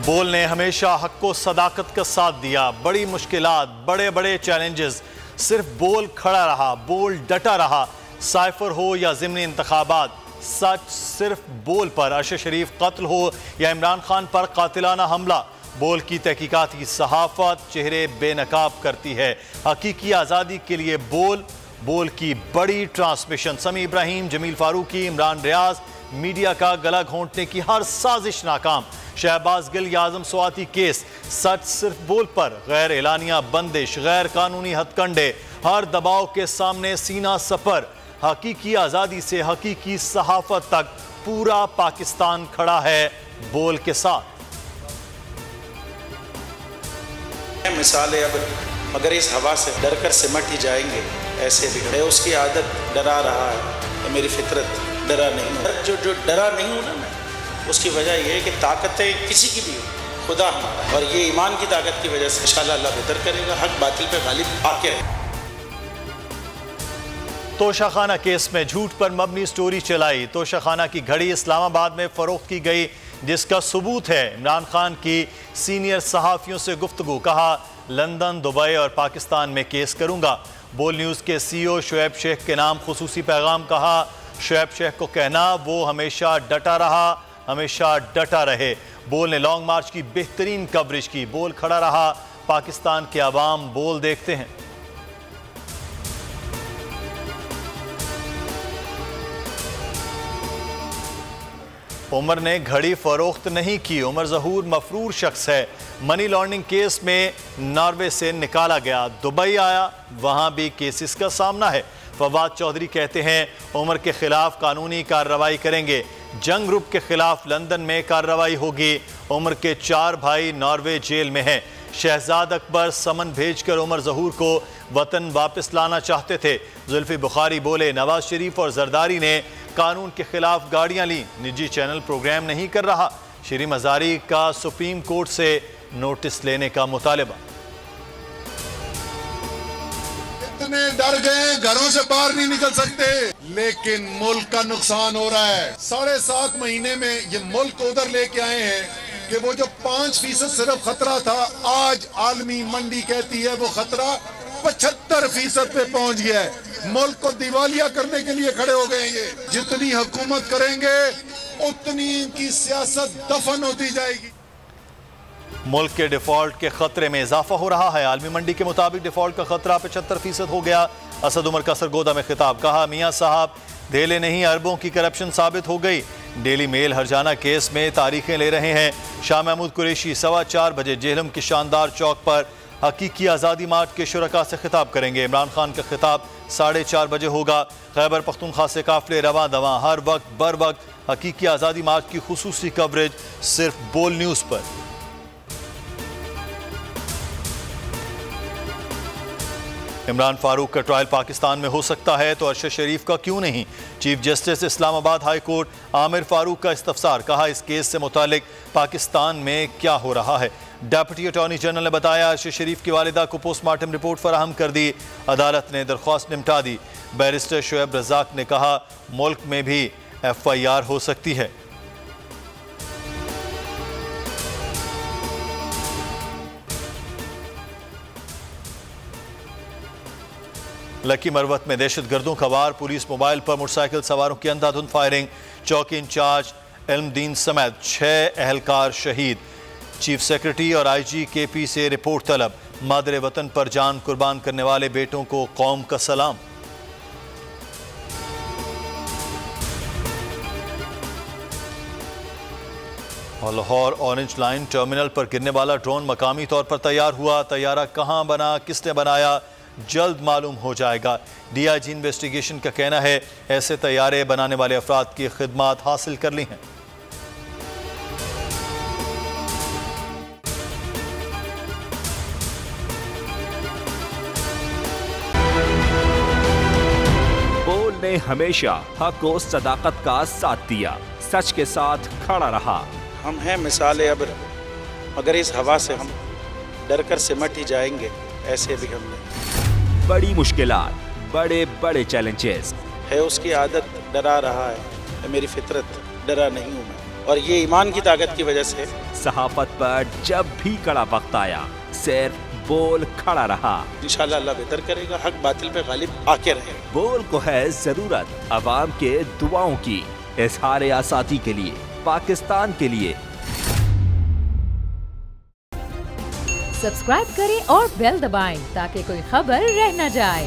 बोल ने हमेशा हक को सदाकत का साथ दिया। बड़ी मुश्किलात, बड़े बड़े चैलेंजेस, सिर्फ बोल खड़ा रहा, बोल डटा रहा। साइफर हो या ज़िमनी इंतखाबात, सच सिर्फ बोल पर। अरशद शरीफ कत्ल हो या इमरान खान पर कातिलाना हमला, बोल की तहकीकाती सहाफत चेहरे बेनकाब करती है। हकीकी आज़ादी के लिए बोल की बड़ी ट्रांसमिशन। समी इब्राहिम, जमील फारूकी, इमरान रियाज, मीडिया का गला घोंटने की हर साजिश नाकाम। शहबाज गिल या आजम स्वाति केस, सच सिर्फ बोल पर। गैर एलानिया बंदिश, गैर कानूनी हथकंडे, हर दबाव के सामने सीना सपर। हकीकी आज़ादी से हकीकी सहाफत तक पूरा पाकिस्तान खड़ा है बोल के साथ। मिसालें अब मगर इस हवा से डर कर सिमट ही जाएंगे, ऐसे भी है उसकी आदत डरा रहा है, मेरी फितरत डरा नहीं। जो डरा नहीं हूँ ना मैं, उसकी वजह यह है कि ताकतें किसी की भी हो, खुदा हमारा, और ये ईमान की ताकत की वजह से इंशाअल्लाह अल्लाह बेहतर करेगा। हक बातिल पे गालिब आके है। तोशाखाना केस में झूठ पर मबनी स्टोरी चलाई। तोशाखाना की घड़ी इस्लामाबाद में फरोख्त की गई, जिसका सबूत है इमरान खान की सीनियर सहाफ़ियों से गुफ्तगू। कहा लंदन, दुबई और पाकिस्तान में केस करूंगा। बोल न्यूज़ के CEO शुएब शेख के नाम खुसूसी पैगाम। कहा शुएब शेख को कहना वो हमेशा डटा रहा, हमेशा डटा रहे। बोल ने लॉन्ग मार्च की बेहतरीन कवरेज की। बोल खड़ा रहा, पाकिस्तान के अवाम बोल देखते हैं। उमर ने घड़ी फरोख्त नहीं की। उमर ज़हूर मफरूर शख्स है। मनी लॉन्ड्रिंग केस में नॉर्वे से निकाला गया, दुबई आया, वहां भी केसेस का सामना है। फवाद चौधरी कहते हैं उमर के खिलाफ कानूनी कार्रवाई करेंगे। जंग ग्रुप के खिलाफ लंदन में कार्रवाई होगी। उमर के 4 भाई नॉर्वे जेल में हैं। शहजाद अकबर समन भेजकर उमर ज़हूर को वतन वापस लाना चाहते थे। जुल्फी बुखारी बोले नवाज शरीफ और जरदारी ने कानून के खिलाफ गाड़ियां ली, निजी चैनल प्रोग्राम नहीं कर रहा। शरी मजारी का सुप्रीम कोर्ट से नोटिस लेने का मुतालबा। इतने डर गए घरों से बाहर नहीं निकल सकते, लेकिन मुल्क का नुकसान हो रहा है। 7.5 महीने में ये मुल्क उधर लेके आए हैं कि वो जो 5% सिर्फ खतरा था, आज आलमी मंडी कहती है वो खतरा 75% पे पहुंच गया है। मुल्क को दिवालिया करने के लिए खड़े हो गए। ये जितनी हुकूमत करेंगे उतनी इनकी सियासत दफन होती जाएगी। मुल्क के डिफॉल्ट के खतरे में इजाफा हो रहा है। आलमी मंडी के मुताबिक डिफॉल्ट का खतरा 75% हो गया। असद उमर का सरगोदा में खिताब। कहा मियां साहब धेले नहीं, अरबों की करप्शन साबित हो गई। डेली मेल हरजाना केस में तारीखें ले रहे हैं। शाह महमूद कुरैशी 4:15 बजे जेहलम के शानदार चौक पर हकीकी आज़ादी मार्च के शुरका से खिताब करेंगे। इमरान खान का खिताब 4:30 बजे होगा। खैबर पख्तूनख्वा से काफिले रवां दवां, हर वक्त बर वक्त हकीकी आज़ादी मार्च की खुसूसी कवरेज सिर्फ बोल न्यूज़ पर। इमरान फारूक का ट्रायल पाकिस्तान में हो सकता है तो अरशद शरीफ का क्यों नहीं? Chief justice Islamabad high court Aamir Farooq का इस्तफसार। कहा इस केस से मुतालिक पाकिस्तान में क्या हो रहा है। डेप्यूटी अटॉर्नी जनरल ने बताया अरशद शरीफ की वालिदा को पोस्टमार्टम रिपोर्ट फराहम कर दी। अदालत ने दरख्वास्त निपटा दी। बैरिस्टर शुएब रज़ाक ने कहा मुल्क में भी FIR हो सकती है। लकी मरवत में दहशत गर्दों का वार। पुलिस मोबाइल पर मोटरसाइकिल सवारों की अंधाधुंध फायरिंग। चौकी इंचार्ज इल्मदीन समेत 6 अहलकार शहीद। चीफ सेक्रेटरी और IG KP से रिपोर्ट तलब। मादरे वतन पर जान कुर्बान करने वाले बेटों को कौम का सलाम। लाहौर ऑरेंज लाइन टर्मिनल पर गिरने वाला ड्रोन मकामी तौर पर तैयार हुआ। तैयारा कहां बना, किसने बनाया, जल्द मालूम हो जाएगा। DIG इन्वेस्टिगेशन का कहना है ऐसे तैयारे बनाने वाले अफराद की खिदमात हासिल कर ली हैं। बोल ने हमेशा हक और सदाकत का साथ दिया, सच के साथ खड़ा रहा। हम हैं मिसालें अब मगर इस हवा से हम डर कर सिमट ही जाएंगे, ऐसे भी हमने। बड़ी मुश्किलात, बड़े बड़े चैलेंजेस, है उसकी आदत डरा रहा है, मेरी फितरत डरा नहीं हूँ मैं। और ये ईमान की ताकत की वजह से। सहाफत पर जब भी कड़ा वक्त आया सिर्फ बोल खड़ा रहा। इंशाल्लाह अल्लाह बेहतर करेगा, हक बातिल पे गालिब आके रहेगा। बोल को है जरूरत अवाम के दुआओं की। इजहार आज़ादी के लिए, पाकिस्तान के लिए। सब्सक्राइब करें और बेल दबाएं ताकि कोई खबर रह न जाए।